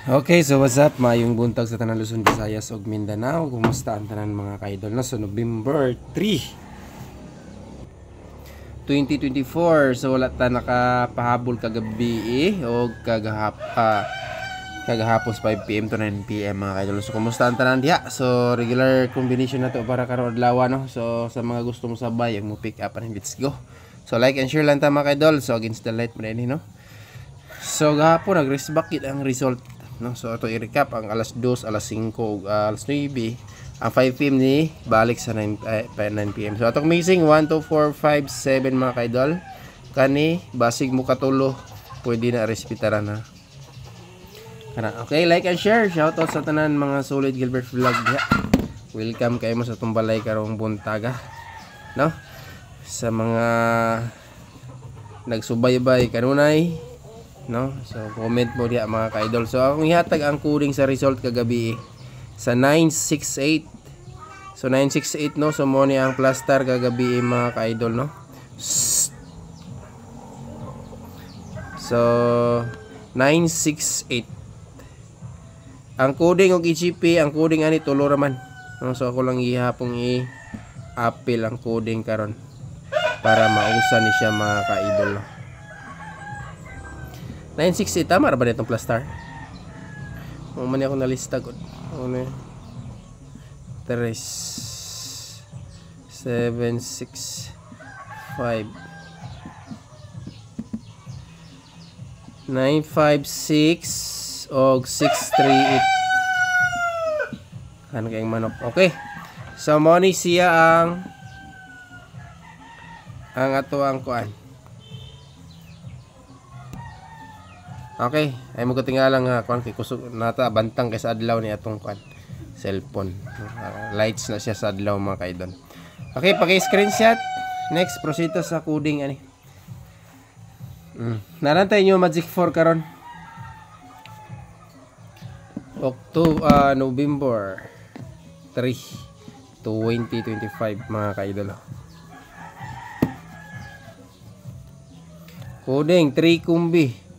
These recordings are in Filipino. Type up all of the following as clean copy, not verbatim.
Okay, so what's up? Mayong buntag sa tanan Luzon, Visayas ug Mindanao. Kumusta ang tanan mga ka-idol na so November 3, 2024. So wala ta nakapahabol kagabi o kagahapos 5 PM to 9 PM mga ka-idol. So kumusta ang tanan diha? So regular combination na to para karon adlaw no. So sa mga gusto mo sabay, mo pick up and let's go. So like and share lang ta mga ka-idol. So against the light mo din no. So gahapon nag-rest back ang result no. So ito i-recap ang alas 2, alas 5 ug alas 9 ang 5 PM ni balik sa 9 PM. So atong missing 1 2 4 5 7 mga kaidol. Kani basig mo katulo pwede na respetaran na. Kana okay, like and share. Shout out sa tanan mga solid Gilbert vlog diha. Welcome kayo mo sa tumbalay karong buntaga no. Sa mga nagsubaybay kanunay no, so comment mo diha mga ka-idol. So akong ihatag ang coding sa result kagabi sa 968. So 968 no, so mo ni ang plaster kagabi mga ka-idol no. So 968 ang coding og EGP, ang coding ani tulo raman no. So ako lang ihapong i-appeal ang coding karon para mausa ni siya mga ka-idol no. 960 tama ra ba nitong plaster? Mo man ako nalista gud. Ano 3 7 6 5 956 og 638. Ano kayong manok? Okay. So mo ni siya ang ato ang kuan. Okay, ay mo katingalang nga kuan kay kusog nata bantang kay sa adlaw ni atong kuan cellphone. Lights na siya sa adlaw mga kaidol. Okay, paki-screenshot. Next proceed sa coding ani. Narantay nyo Magic 4 karon. November 3, 2025 mga kaidol. Coding 3 kumbi.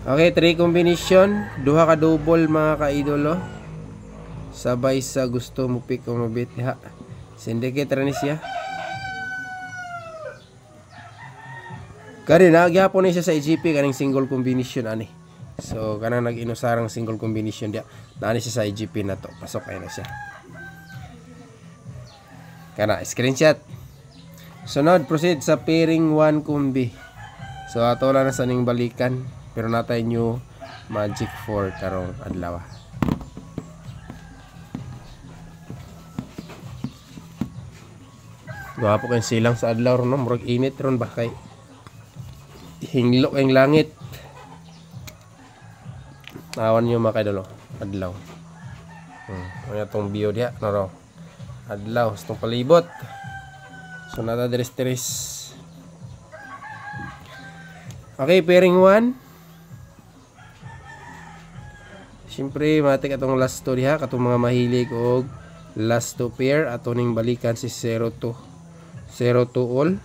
Okay, 3 combination, duha ka double mga ka-idolo. Sabay sa gusto mo pick o mabit ha. Syndicate ra ni siya. Kani nagyapon ni siya sa EGP kaning single combination ani. So kanang nag-inusarang single combination dia. Naani siya sa EGP na to. Pasok ay na siya. Kana screenshot. Sunod proceed sa pairing 1 kumbi. So ato lang na sa ning balikan. Pero natay new Magic 4 karong adlaw. Gwapo kay silang sa adlaw ron no, murag init ron ba kay hinglok ang langit. Awan niyo makadalo adlaw. Ano tong view diha no ro. Adlaw stong palibot. So nata deres. Okay, pairing 1. Siyempre, matik atong last 2 diha katong mga mahilig og last 2 pair ato ning balikan si 0 to all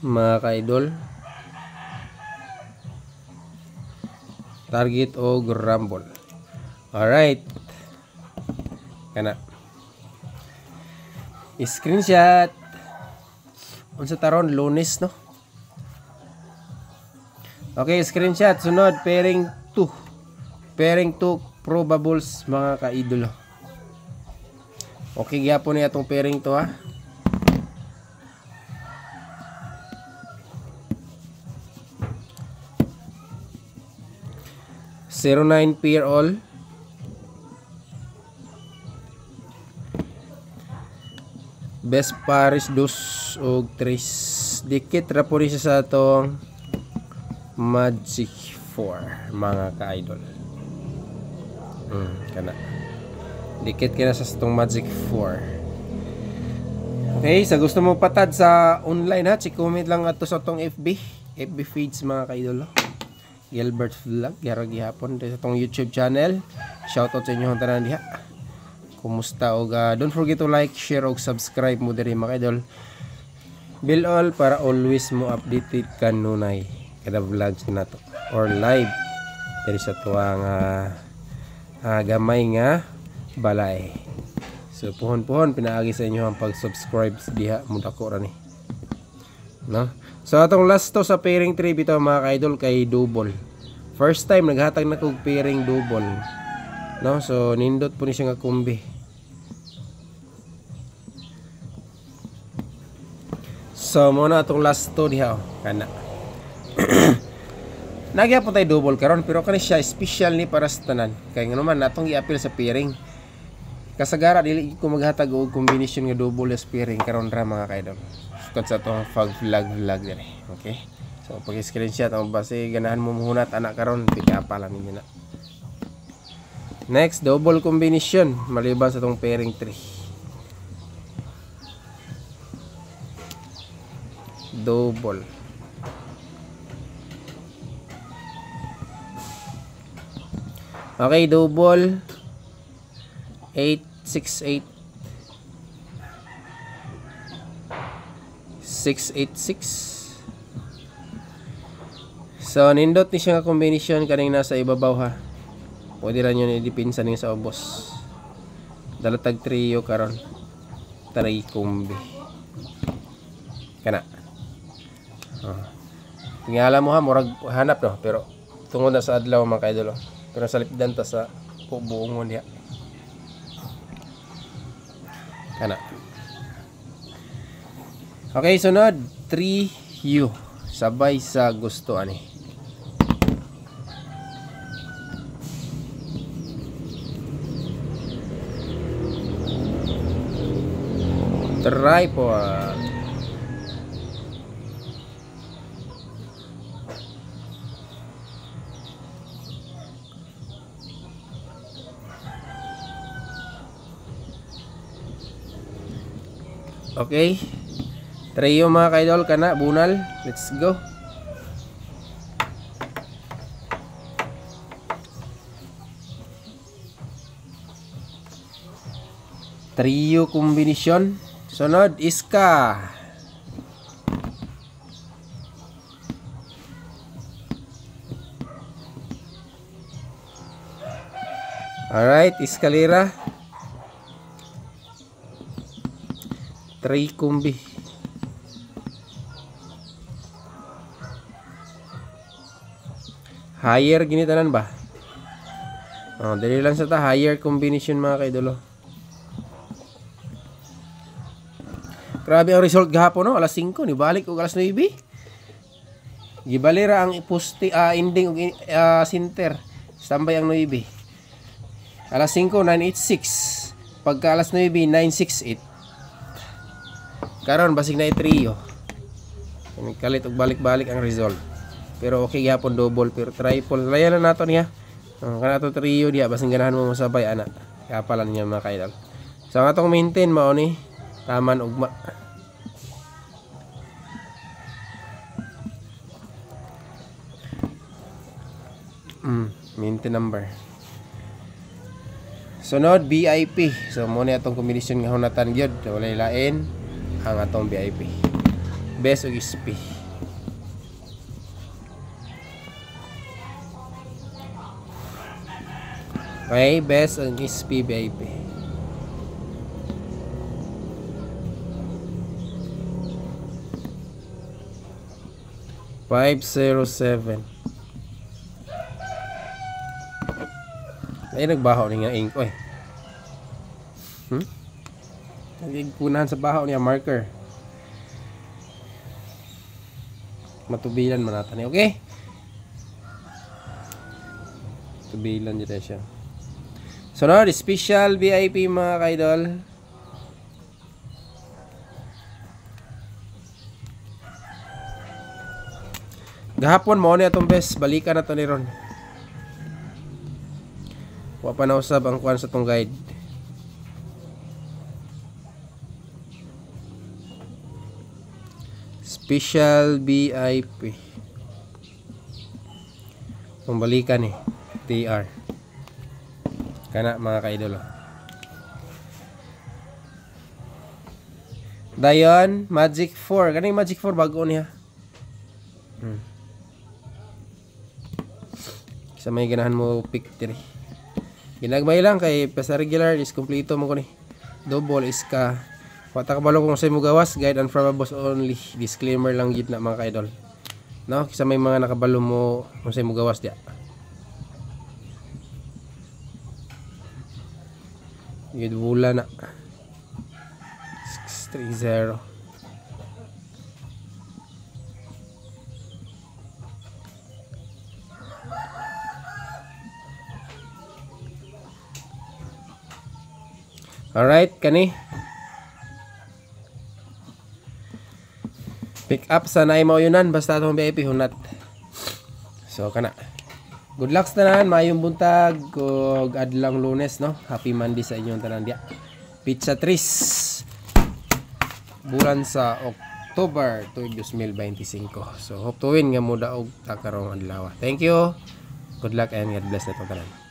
mga ka-idol. Target og rumble. Alright. Kana. Screenshot. Unsa taron Lunes no? Okay, screenshot. Sunod, pairing 2. Pairing 2 probables mga ka-idolo. Okay, gyapon ni atong pairing 2 ha. Zero 9 pair all. Best pares 2 og 3. Dikit ra po siya sa atong Magic 4 mga ka-idol. Kana. Dikit kina sa itong Magic 4. Okay, sa gusto mo patad sa online ha, comment lang ato sa itong FB feeds mga ka-idol. Gilbert vlog, garag gihapon sa itong YouTube channel. Shoutout sa inyo tanan diha. Kumusta og don't forget to like, share og subscribe mo diri mga idol. Bill all para always mo updated kanunay kada vlogs na to or live diri sa tuwang gamay nga balay. So puhon-puhon pinaagi sa inyo ang pag-subscribe diha mo dako ra ni. No? So atong last to sa pairing 3 bitaw mga ka-idol kay double. First time naghatag na kog pairing double. No? So nindot po ni siya nga kumbi. So muna atong last to diha kana. Nagya po tayo double karon pero kani siya special ni para sa tanan. Kay nga naman natong i-appeal sa pairing. Kasagara dili ko maghatag og combination nga double as pairing karon ra mga ka-idol. Sukad sa itong vlog dire. Okay? So pag-screenshot ang base ganahan mo muhunat anak karon pick-up lang ninyo na. Next, double combination maliban sa itong pairing 3. Double. Okay, double 868 686. So nindot ni siya nga combination kaning nasa ibabaw ha. Pwede ra nyo i-dipinsa ning sa ubos. Dalatag trio karon. Taray kumbi. Kana. Tingala mo ha, murag hanap no, pero tungod na sa adlaw mga ka-idol. Pero sa lipdan ta sa buongon diha. Kana. Okay, sunod 3U sabay sa gusto ani. Tripod. Okay. Trio mga ka-idol kana bunal. Let's go. Trio combination. Sunod iska. Alright, iskalira. 3 kumbi. Higher ginitanan ba? Oh, dali lang sa ta higher combination mga kaidolo. Grabe ang result gahapon no, alas 5 ni balik og alas 9. Gibalira ang poste ending og center. Standby ang 9. Alas 5 986. Pagka alas 9 968. Karon basig na i-trio. Kalit og balik-balik ang result. Pero okay gyapon double pero triple. Layan na nato niya. Kana to trio diha basig ganahan mo masabay ana. Kapalan niya mga kaidol. So ang atong maintain mao ni taman ugma. Maintain number. Sunod VIP. So mo ni atong combination nga hunatan gyud. Walay lain ang atong VIP. Best og SP. Okay, best ang SP VIP. $507. Ay nagbaho ni nga ink oy. Nagigpunan sa baho niya marker. Matubilan man natin, okay? Tubilan dito siya. Sunod, special VIP mga kaidol. Gahapon mo na itong best. Balikan na ito ni Ron. Wa pa na usab ang kuwan sa itong guide. Special VIP. Pambalikan eh. TR. Kana mga kaidol. Dayon, Magic 4. Kaning Magic 4 bago niya. Sa may ganahan mo pick diri. Ginagmay lang kay sa regular is kompleto mo ko ni. Double is ka. Wata kabalo kung sa mo gawas, guide and from a boss only. Disclaimer lang gid na mga ka-idol. No, sa may mga nakabalo mo kung sa mo gawas dia. Gid wala na. 630. Alright, kani. Pick up sa naay mauyonan basta atong VIP hunat. So kana. Good luck sa tanan, mayong buntag ug adlang Lunes, no. Happy Monday sa inyong tanan dia. Pizza Tris. Bulan sa October 2025. So hope to win nga mo daog ta karong adlaw. Thank you. Good luck and God bless na tanan.